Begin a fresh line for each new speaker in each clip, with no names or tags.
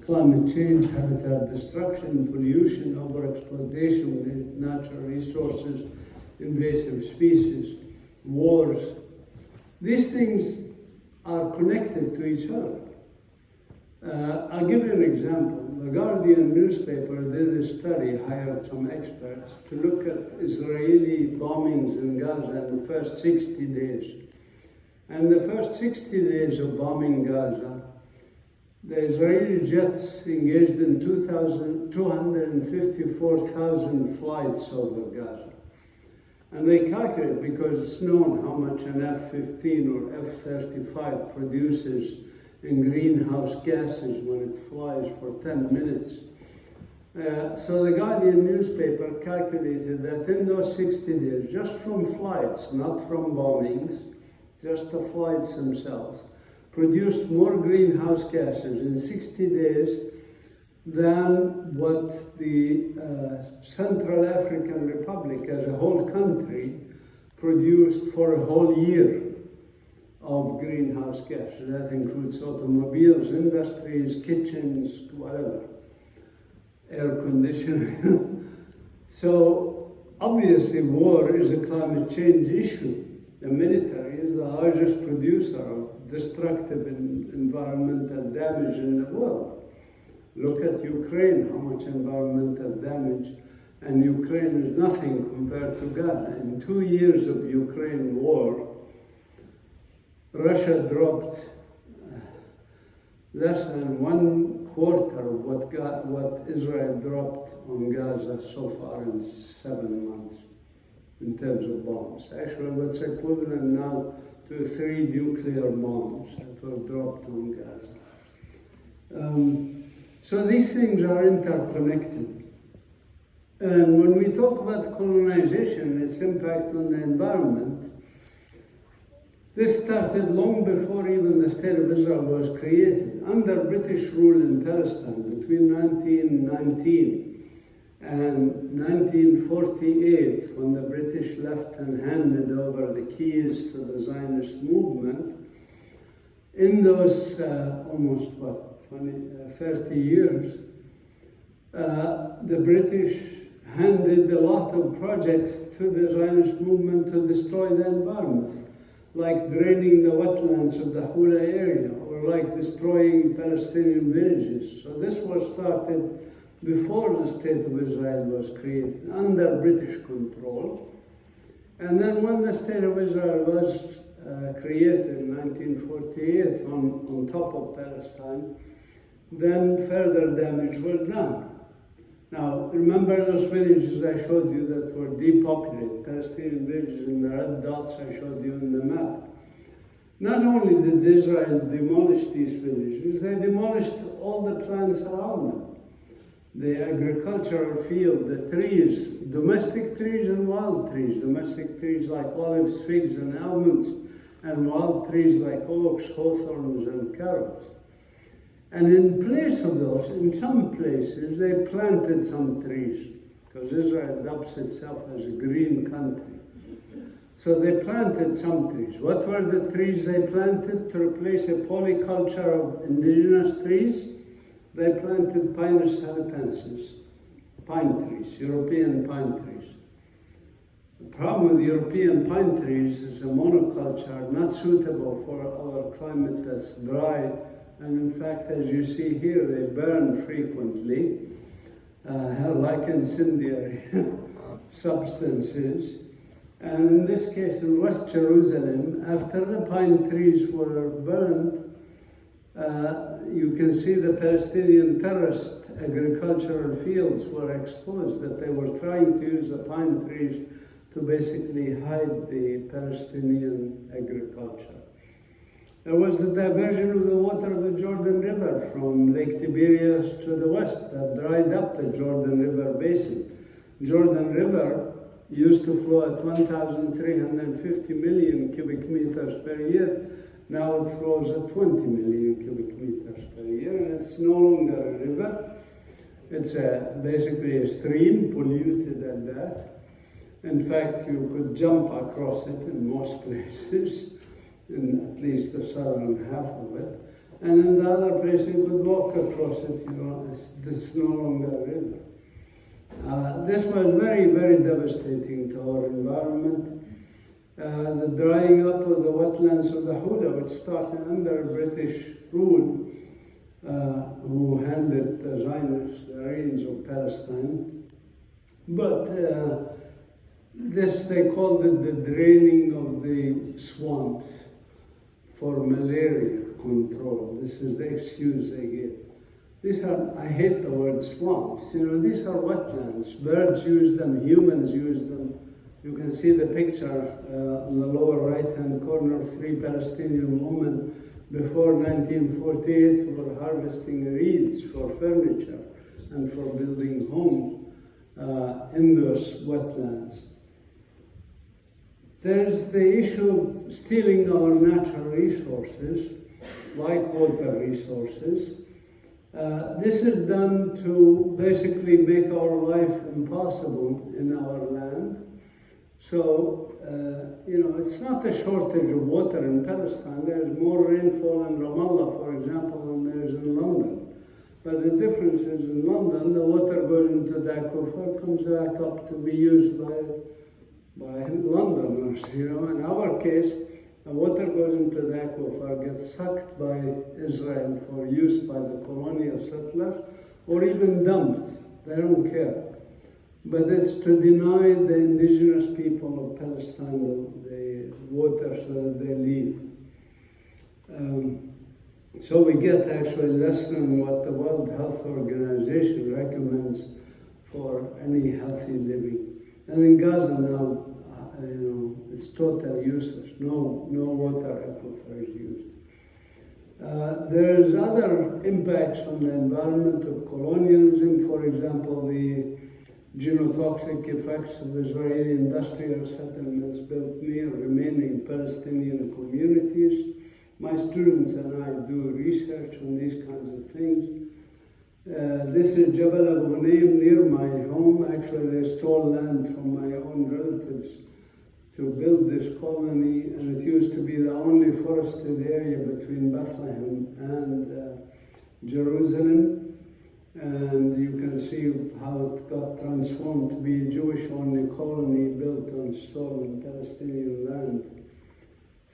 climate change, habitat destruction, pollution, overexploitation of natural resources, invasive species, wars. These things are connected to each other. I'll give you an example. The Guardian newspaper did a study, hired some experts to look at Israeli bombings in Gaza in the first 60 days. And the first 60 days of bombing Gaza, the Israeli jets engaged in 254,000 flights over Gaza. And they calculate, because it's known how much an F-15 or F-35 produces in greenhouse gases when it flies for 10 minutes. So the Guardian newspaper calculated that in those 60 days, just from flights, not from bombings, just the flights themselves, produced more greenhouse gases in 60 days than what the Central African Republic as a whole country produced for a whole year of greenhouse gases. That includes automobiles, industries, kitchens, whatever, air conditioning. So obviously war is a climate change issue. The military is the largest producer of destructive environmental damage in the world. Look at Ukraine, how much environmental damage, and Ukraine is nothing compared to Gaza. In 2 years of Ukraine war, Russia dropped less than 1/4 of what Israel dropped on Gaza so far in 7 months in terms of bombs. Actually, what's equivalent now to 3 nuclear bombs that were dropped on Gaza. So these things are interconnected. And when we talk about colonization and its impact on the environment, this started long before even the State of Israel was created. Under British rule in Palestine between 1919 and 1948, when the British left and handed over the keys to the Zionist movement, in those almost, 30 years, the British handed a lot of projects to the Zionist movement to destroy the environment, like draining the wetlands of the Hula area, or like destroying Palestinian villages. So this was started before the State of Israel was created, under British control. And then when the State of Israel was created in 1948 on top of Palestine, then further damage was done. Now, remember those villages I showed you that were depopulated, Palestinian villages in the red dots I showed you in the map. Not only did Israel demolish these villages, they demolished all the plants around them. The agricultural field, the trees, domestic trees and wild trees. Domestic trees like olives, figs, and almonds, and wild trees like oaks, hawthorns, and carols. And in place of those, in some places, they planted some trees, because Israel dubs itself as a green country. So they planted some trees. What were the trees they planted to replace a polyculture of indigenous trees? They planted Pinus halepensis, pine trees, European pine trees. The problem with European pine trees is a monoculture, not suitable for our climate that's dry. And in fact, as you see here, they burn frequently, like incendiary substances. And in this case, in West Jerusalem, after the pine trees were burned, you can see the Palestinian terraced agricultural fields were exposed, that they were trying to use the pine trees to basically hide the Palestinian agriculture. There was the diversion of the water of the Jordan River from Lake Tiberias to the west that dried up the Jordan River basin. Jordan River used to flow at 1,350 million cubic meters per year. Now it flows at 20 million cubic meters per year, and it's no longer a river. It's basically a stream, polluted at that. In fact, you could jump across it in most places, in at least the southern half of it. And in the other place, you could walk across it, it's no longer a river. This was very, very devastating to our environment. The drying up of the wetlands of the Houda, which started under British rule, who handed the Zionists the reins of Palestine. But this, they called it the draining of the swamps for malaria control. This is the excuse they give. These are, I hate the word swamps, these are wetlands. Birds use them, humans use them. You can see the picture on the lower right-hand corner of 3 Palestinian women before 1948 who were harvesting reeds for furniture and for building homes in those wetlands. There's the issue of stealing our natural resources, like water resources. This is done to basically make our life impossible in our land. So, it's not a shortage of water in Palestine. There's more rainfall in Ramallah, for example, than there is in London. But the difference is in London, the water goes into the aquifer, comes back up to be used by Londoners. In our case, the water goes into the aquifer, gets sucked by Israel for use by the colonial settlers, or even dumped. They don't care. But it's to deny the indigenous people of Palestine the water so that they leave. So we get actually less than what the World Health Organization recommends for any healthy living. And in Gaza now, it's totally useless. No water aquifer is used. There's other impacts on the environment of colonialism. For example, the genotoxic effects of Israeli industrial settlements built near remaining Palestinian communities. My students and I do research on these kinds of things. This is Jabal Abu Ghneim near my home. Actually, they stole land from my own relatives to build this colony, and it used to be the only forested area between Bethlehem and Jerusalem. And you can see how it got transformed to be a Jewish-only colony built on stolen Palestinian land.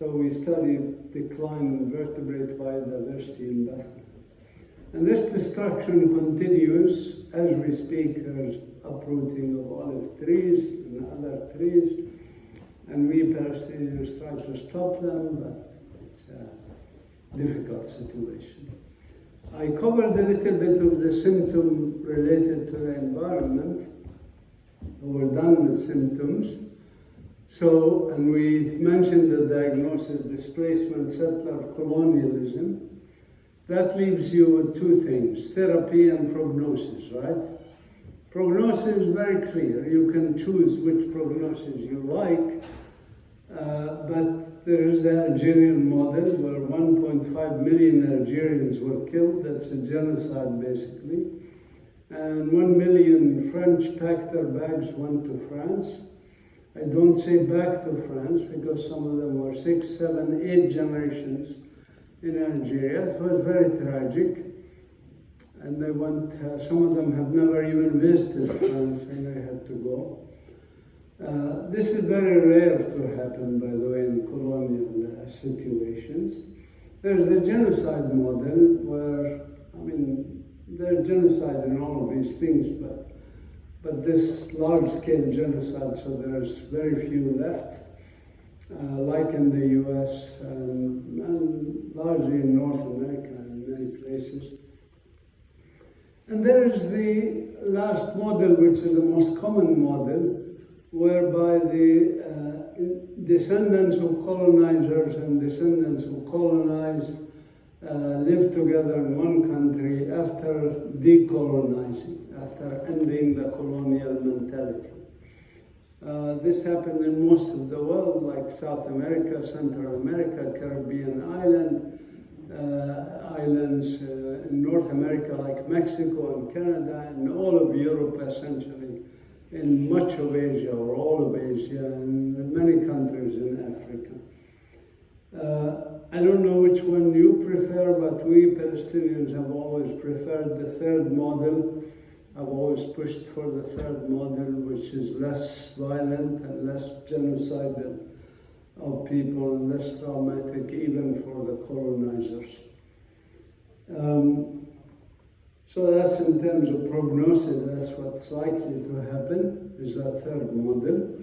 So we studied decline in vertebrate biodiversity in Bethlehem. And this destruction continues. As we speak, there's uprooting of olive trees and other trees. And we Palestinians try to stop them, but it's a difficult situation. I covered a little bit of the symptom related to the environment. We're done with symptoms. So, and we mentioned the diagnosis, displacement, settler, colonialism. That leaves you with 2 things, therapy and prognosis, right? Prognosis is very clear. You can choose which prognosis you like, but there is the Algerian model where 1.5 million Algerians were killed. That's a genocide, basically. And 1 million French packed their bags, went to France. I don't say back to France because some of them were 6, 7, 8 generations in Algeria. It was very tragic. And they went, some of them have never even visited France and they had to go. This is very rare to happen, by the way, in colonial situations. There's the genocide model where, there's genocide in all of these things, but this large-scale genocide, so there's very few left, like in the US and largely in North America in many places. And there is the last model, which is the most common model, whereby the descendants of colonizers and descendants of colonized live together in one country after decolonizing, after ending the colonial mentality. This happened in most of the world, like South America, Central America, Caribbean islands in North America, like Mexico and Canada, and all of Europe, essentially, in much of Asia, or all of Asia, and many countries in Africa. I don't know which one you prefer, but we Palestinians have always preferred the third model. I've always pushed for the third model, which is less violent and less genocidal of people and less traumatic even for the colonizers. So that's in terms of prognosis, that's what's likely to happen, is that third model.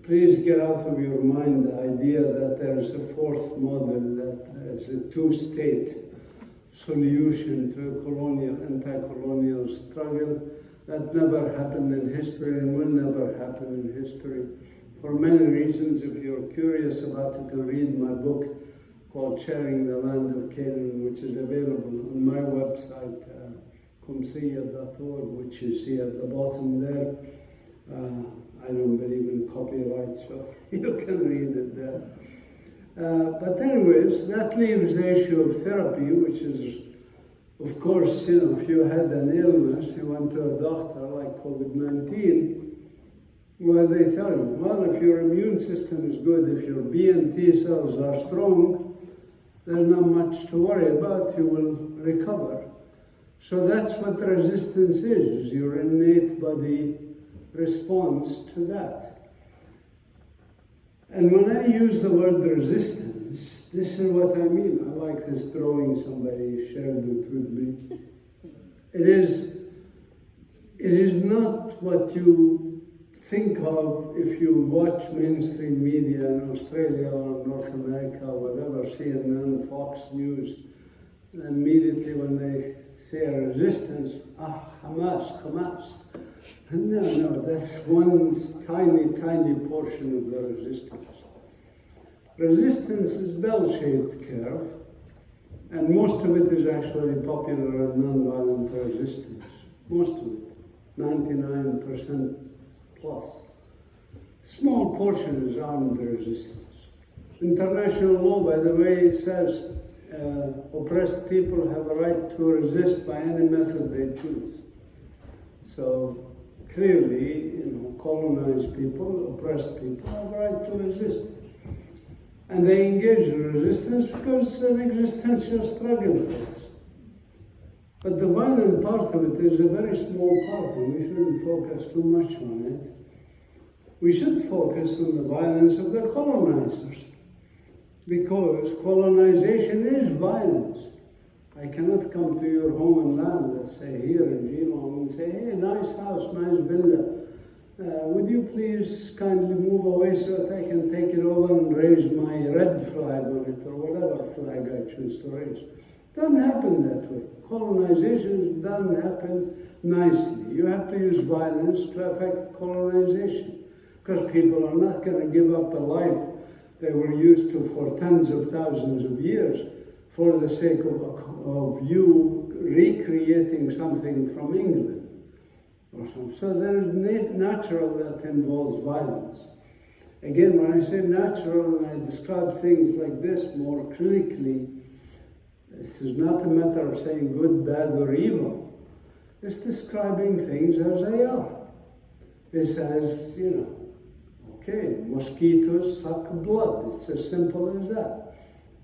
Please get out of your mind the idea that there is a fourth model, that is a two-state solution to a colonial, anti-colonial struggle. That never happened in history and will never happen in history. For many reasons, if you're curious about it, you can read my book called Sharing the Land of Canaan, which is available on my website, Qumsiyeh.org, which you see at the bottom there. I don't believe in copyright, so you can read it there. But anyways, that leaves the issue of therapy, which is, of course, if you had an illness, you went to a doctor like COVID-19, well, they tell you, well, if your immune system is good, if your B and T cells are strong, there's not much to worry about, you will recover. So that's what resistance is, your innate body response to that. And when I use the word resistance, this is what I mean. I like this drawing somebody shared it with me. It is not what you think of if you watch mainstream media in Australia or North America or whatever, CNN, Fox News. Immediately when they say resistance, Hamas. No, that's one tiny portion of the resistance. Resistance is bell-shaped curve, and most of it is actually popular and non-violent resistance. Most of it, 99% plus. Small portion is armed resistance. International law, by the way, says oppressed people have a right to resist by any method they choose. So clearly, colonized people, oppressed people have a right to resist. And they engage in resistance because it's an existential struggle for us. But the violent part of it is a very small part, and we shouldn't focus too much on it. We should focus on the violence of the colonizers, because colonization is violence. I cannot come to your home and land, let's say here in Geelong, and say, hey, nice house, nice villa. Would you please kindly move away so that I can take it over and raise my red flag on it, or whatever flag I choose to raise? Doesn't happen that way. Colonization doesn't happen nicely. You have to use violence to affect colonization, because people are not going to give up a life they were used to for tens of thousands of years for the sake of you recreating something from England or something. So there is natural that involves violence. Again, when I say natural and I describe things like this more clinically, this is not a matter of saying good, bad, or evil. It's describing things as they are. It says, okay, mosquitoes suck blood. It's as simple as that.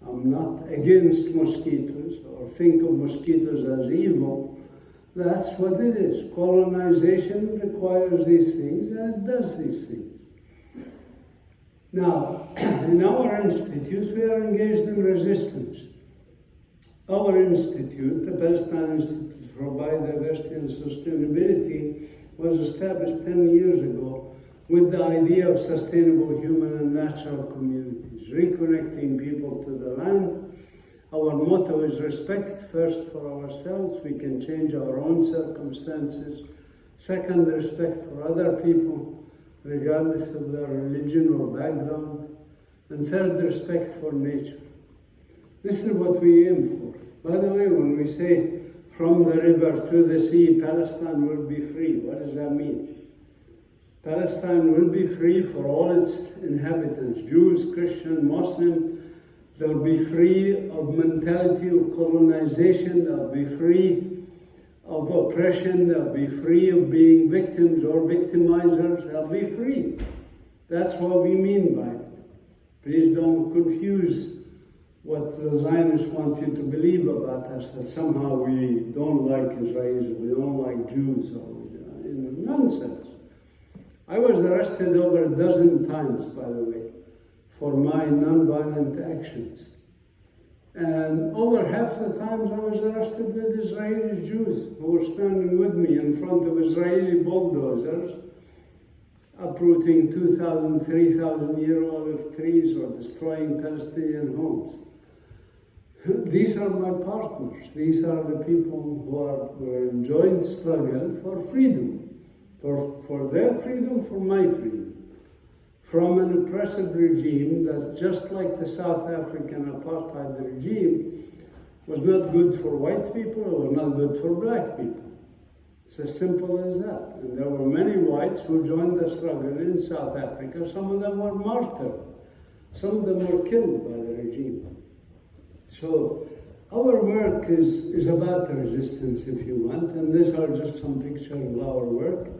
I'm not against mosquitoes or think of mosquitoes as evil. That's what it is. Colonization requires these things and it does these things. Now, in our institute, we are engaged in resistance. Our institute, the Palestine Institute for Biodiversity and Sustainability, was established 10 years ago with the idea of sustainable human and natural communities, reconnecting people to the land. Our motto is respect, first for ourselves, we can change our own circumstances. Second, respect for other people, regardless of their religion or background. And third, respect for nature. This is what we aim for. By the way, when we say from the river to the sea, Palestine will be free, what does that mean? Palestine will be free for all its inhabitants, Jews, Christian, Muslim. They'll be free of mentality of colonization. They'll be free of oppression. They'll be free of being victims or victimizers. They'll be free. That's what we mean by it. Please don't confuse what the Zionists want you to believe about us, that somehow we don't like Israelis, we don't like Jews, or nonsense. I was arrested over a dozen times, by the way, for my nonviolent actions. And over half the times I was arrested with Israeli Jews who were standing with me in front of Israeli bulldozers, uprooting 2,000, 3,000-year-old trees or destroying Palestinian homes. These are my partners. These are the people who are in joint struggle for freedom, for their freedom, for my freedom, from an oppressive regime that's just like the South African apartheid regime, was not good for white people, it was not good for black people. It's as simple as that. And there were many whites who joined the struggle in South Africa. Some of them were martyred. Some of them were killed by the regime. So our work is about the resistance, if you want, and these are just some pictures of our work.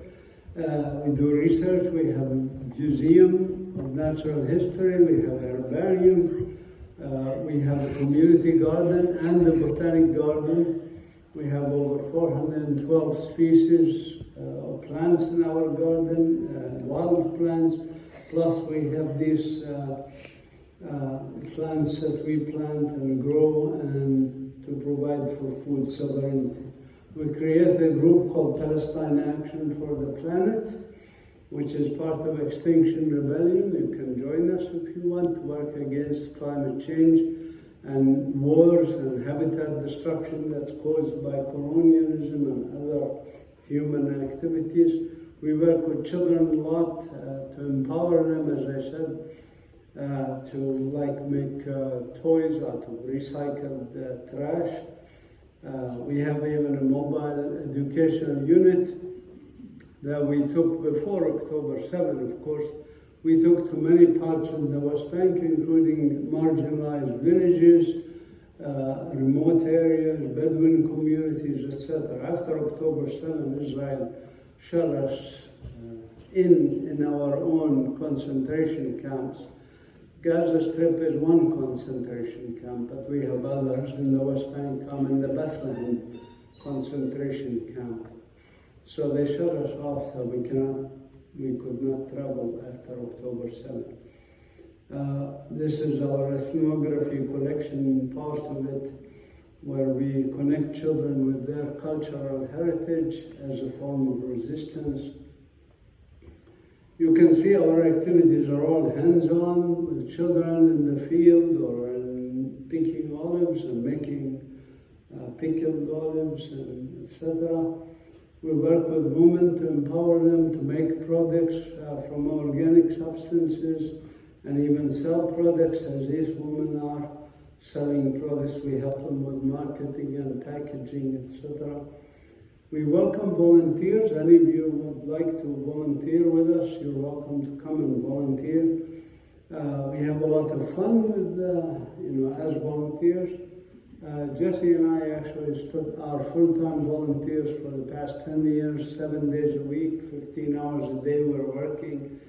We do research, we have a museum of natural history, we have a herbarium, we have a community garden and a botanic garden. We have over 412 species of plants in our garden, wild plants, plus we have these plants that we plant and grow and to provide for food sovereignty. We created a group called Palestine Action for the Planet, which is part of Extinction Rebellion. You can join us if you want to work against climate change and wars and habitat destruction that's caused by colonialism and other human activities. We work with children a lot to empower them, as I said, to make toys out of recycled trash. We have even a mobile educational unit that we took before October 7, of course. We took to many parts of the West Bank, including marginalized villages, remote areas, Bedouin communities, etc. After October 7, Israel shut us in our own concentration camps. Gaza Strip is one concentration camp, but we have others in the West Bank. I'm in the Bethlehem concentration camp. So they shut us off, so we could not travel after October 7th. This is our ethnography collection, part of it, where we connect children with their cultural heritage as a form of resistance. You can see our activities are all hands-on with children in the field or in picking olives and making pickled olives, and etc. We work with women to empower them to make products from organic substances and even sell products, as these women are selling products. We help them with marketing and packaging, etc. We welcome volunteers. Any of you would like to volunteer with us, you're welcome to come and volunteer. We have a lot of fun with, as volunteers. Jesse and I actually are full-time volunteers for the past 10 years, 7 days a week, 15 hours a day we're working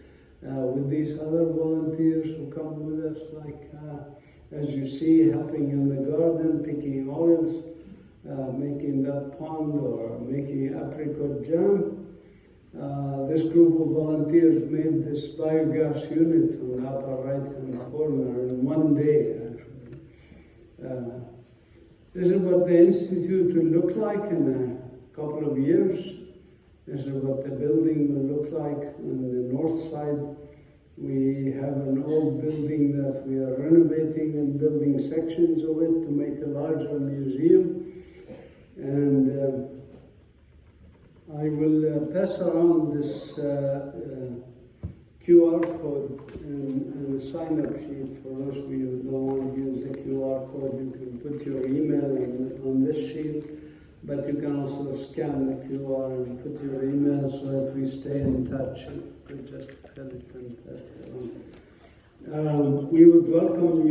with these other volunteers who come with us, as you see, helping in the garden, picking olives, making that pond or making apricot jam. This group of volunteers made this biogas unit on the upper right-hand corner in one day, actually. This is what the Institute will look like in a couple of years. This is what the building will look like on the north side. We have an old building that we are renovating and building sections of it to make a larger museum. And I will pass around this QR code and a sign-up sheet for those of you who don't want to use the QR code. You can put your email on this sheet, but you can also scan the QR and put your email so that we stay in touch. We just fill it and pass it on. We would welcome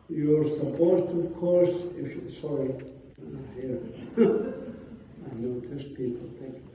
your support, of course. Here. I noticed people. Thank you.